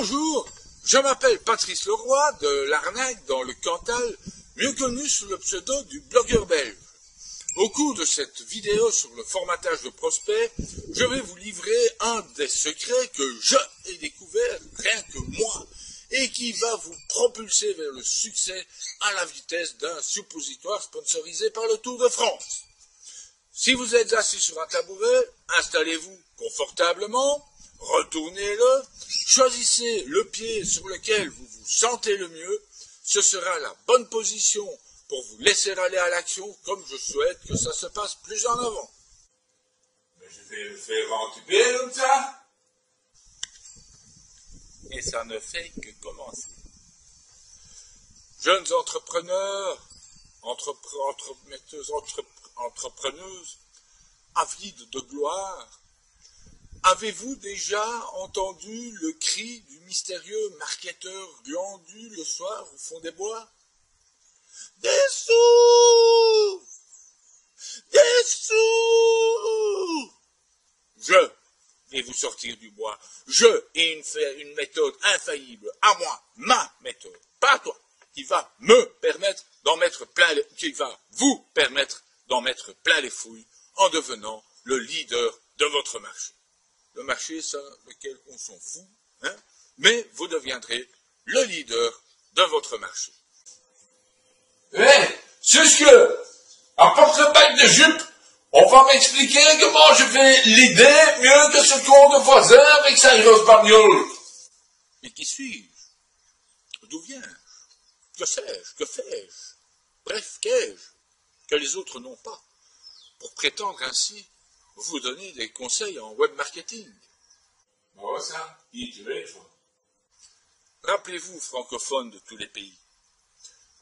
Bonjour, je m'appelle Patrice Leroy de l'Arnaque dans le Cantal, mieux connu sous le pseudo du blogueur belge. Au cours de cette vidéo sur le formatage de prospects, je vais vous livrer un des secrets que je ai découvert rien que moi et qui va vous propulser vers le succès à la vitesse d'un suppositoire sponsorisé par le Tour de France. Si vous êtes assis sur un tabouret, installez-vous confortablement, retournez-le, choisissez le pied sur lequel vous vous sentez le mieux, ce sera la bonne position pour vous laisser aller à l'action comme je souhaite que ça se passe plus en avant. Mais je vais le faire entuber comme ça. Et ça ne fait que commencer. Jeunes entrepreneurs, entrepreneuses, avides de gloire, avez-vous déjà entendu le cri du mystérieux marketeur glandu le soir au fond des bois? Des sous! Des sous! Je vais vous sortir du bois. Je ai une méthode infaillible, à moi, ma méthode, pas toi, qui va me permettre d'en mettre plein les, qui va vous permettre d'en mettre plein les fouilles en devenant le leader de votre marché. Le marché, ça, lequel on s'en fout, hein, mais vous deviendrez le leader de votre marché. Susque, apporte le bac de jupe. On va m'expliquer comment je fais l'idée mieux que ce con de voisin avec sa grosse bagnole. Mais qui suis-je? D'où viens-je? Que sais-je? Que fais-je? Bref, qu'ai-je que les autres n'ont pas, pour prétendre ainsi vous donner des conseils en web marketing? Bon, ça, tu veux, Rappelez-vous, francophones de tous les pays,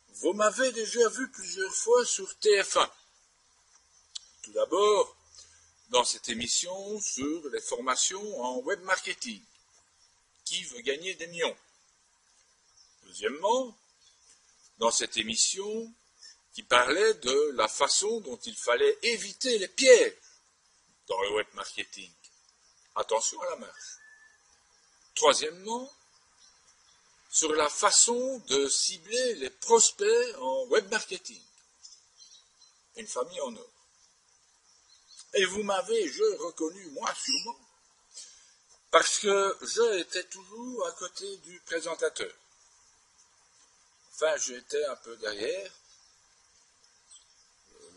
vous m'avez déjà vu plusieurs fois sur TF1. Tout d'abord, dans cette émission sur les formations en web marketing. Qui veut gagner des millions? Deuxièmement, dans cette émission qui parlait de la façon dont il fallait éviter les pièges dans le web marketing. Attention à la marche. Troisièmement, sur la façon de cibler les prospects en web marketing. Une famille en or. Et vous m'avez, reconnu, moi, sûrement, parce que je étais toujours à côté du présentateur. Enfin, j'étais un peu derrière,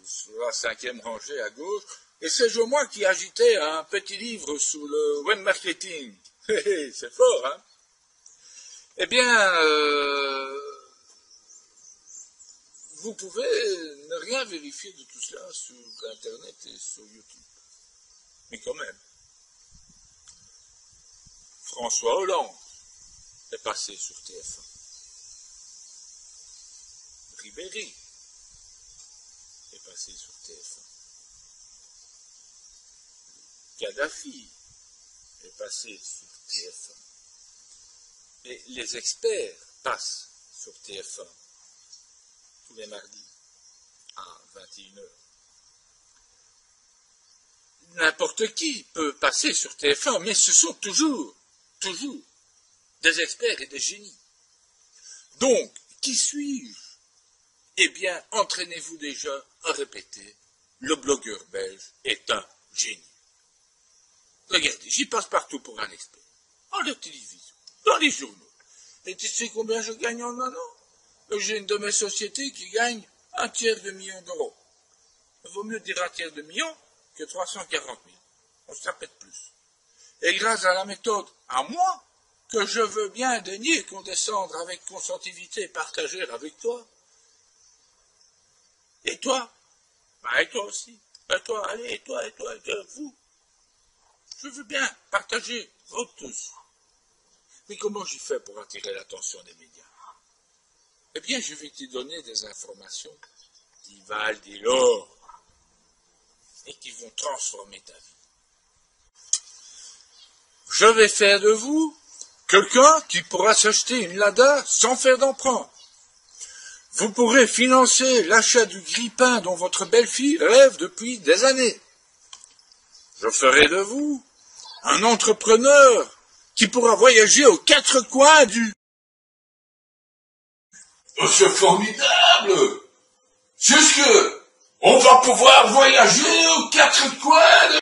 sur la 5e rangée à gauche, et c'est moi qui agitais un petit livre sur le web marketing. C'est fort, hein? Eh bien, vous pouvez ne rien vérifier de tout cela sur Internet et sur YouTube. Mais quand même, François Hollande est passé sur TF1. Ribéry est passé sur TF1. Kadhafi est passé sur TF1. Et les experts passent sur TF1 tous les mardis à 21h. N'importe qui peut passer sur TF1, mais ce sont toujours des experts et des génies. Donc, qui suis-je? Eh bien, entraînez-vous déjà à répéter, le blogueur belge est un génie. Regardez, j'y passe partout pour un expert. À la télévision, dans les journaux. Et tu sais combien je gagne en un an? J'ai une de mes sociétés qui gagne 1/3 d'euros. Il vaut mieux dire 1/3 que 340 000. On se répète plus. Et grâce à la méthode à moi, que je veux bien daigner condescendre avec consentivité et partager avec toi. Et toi? Et toi aussi. Et toi, allez, et toi, vous. Je veux bien partager, vous tous. Mais comment j'y fais pour attirer l'attention des médias? Eh bien, je vais te donner des informations qui valent de l'or et qui vont transformer ta vie. Je vais faire de vous quelqu'un qui pourra s'acheter une Lada sans faire d'emprunt. Vous pourrez financer l'achat du grille-pain dont votre belle-fille rêve depuis des années. Je ferai de vous un entrepreneur qui pourra voyager aux quatre coins du... C'est formidable! Jusque, on va pouvoir voyager aux quatre coins de...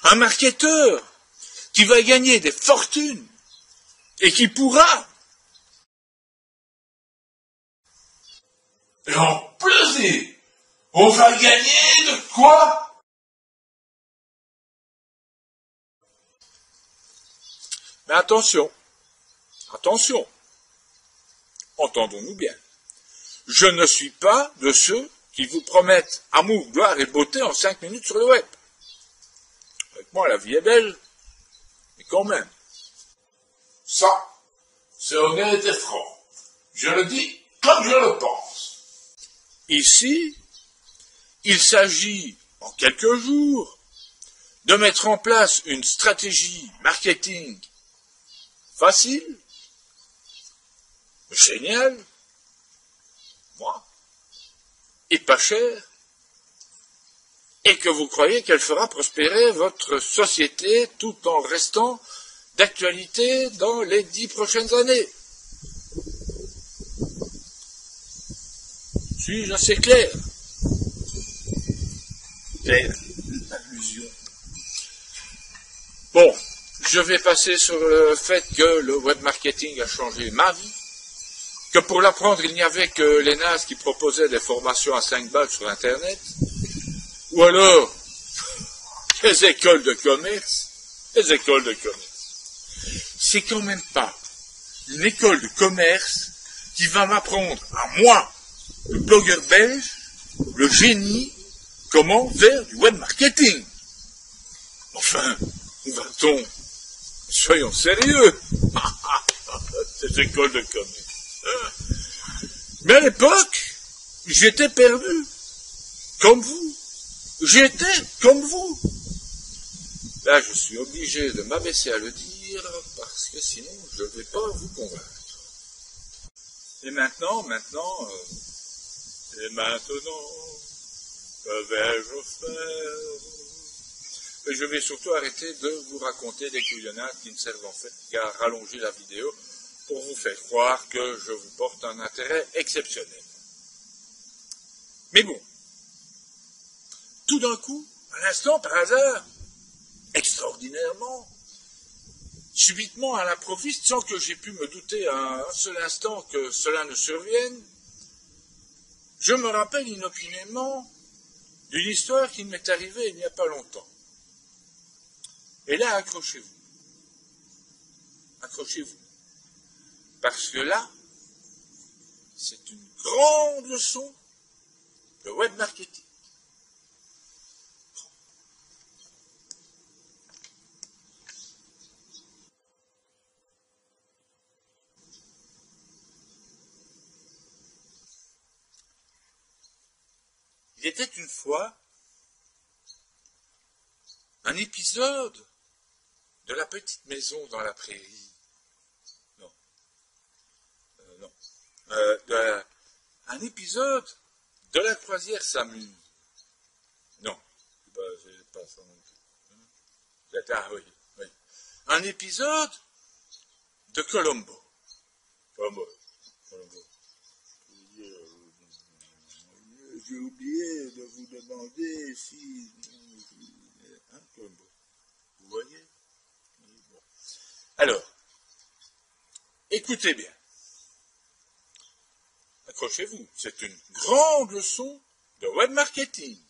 Un marketeur qui va gagner des fortunes et qui pourra... Et en plus, on va gagner de quoi? Mais attention, attention, entendons-nous bien. Je ne suis pas de ceux qui vous promettent amour, gloire et beauté en 5 minutes sur le web. Avec moi, la vie est belle, mais quand même. Ça, c'est honnête et franc. Je le dis comme je le pense. Ici, il s'agit, en quelques jours, de mettre en place une stratégie marketing facile, géniale, moi, et pas chère, et que vous croyez qu'elle fera prospérer votre société tout en restant d'actualité dans les 10 prochaines années. Suis-je assez clair? Claire, allusion. Bon, je vais passer sur le fait que le web marketing a changé ma vie, que pour l'apprendre, il n'y avait que les nazes qui proposaient des formations à 5 balles sur Internet, ou alors les écoles de commerce. Les écoles de commerce. C'est quand même pas une école de commerce qui va m'apprendre à moi, le blogueur belge, le génie, comment faire du web marketing. Enfin, où va-t-on? Soyons sérieux. Ces écoles de commerce. Mais à l'époque, j'étais perdu. Comme vous. J'étais comme vous. Là, je suis obligé de m'abaisser à le dire, parce que sinon, je ne vais pas vous convaincre. Et maintenant, que vais-je faire? Et je vais surtout arrêter de vous raconter des couillonnades qui ne servent en fait qu'à rallonger la vidéo pour vous faire croire que je vous porte un intérêt exceptionnel. Mais bon, tout d'un coup, à l'instant, par hasard, extraordinairement, subitement à l'improviste, sans que j'aie pu me douter un seul instant que cela ne survienne, je me rappelle inopinément d'une histoire qui m'est arrivée il n'y a pas longtemps. Et là, accrochez-vous. Accrochez-vous. Parce que là, c'est une grande leçon de web marketing. Il était une fois un épisode de la petite maison dans la prairie. Non. Non. Un épisode de la croisière s'amuse. Non. C'est pas ça non plus. Ah oui, oui. Un épisode de Colombo. Colombo. J'ai oublié de vous demander si... Hein, Colombo. Vous voyez? Bon. Alors, écoutez bien. Accrochez-vous. C'est une grande leçon de web marketing.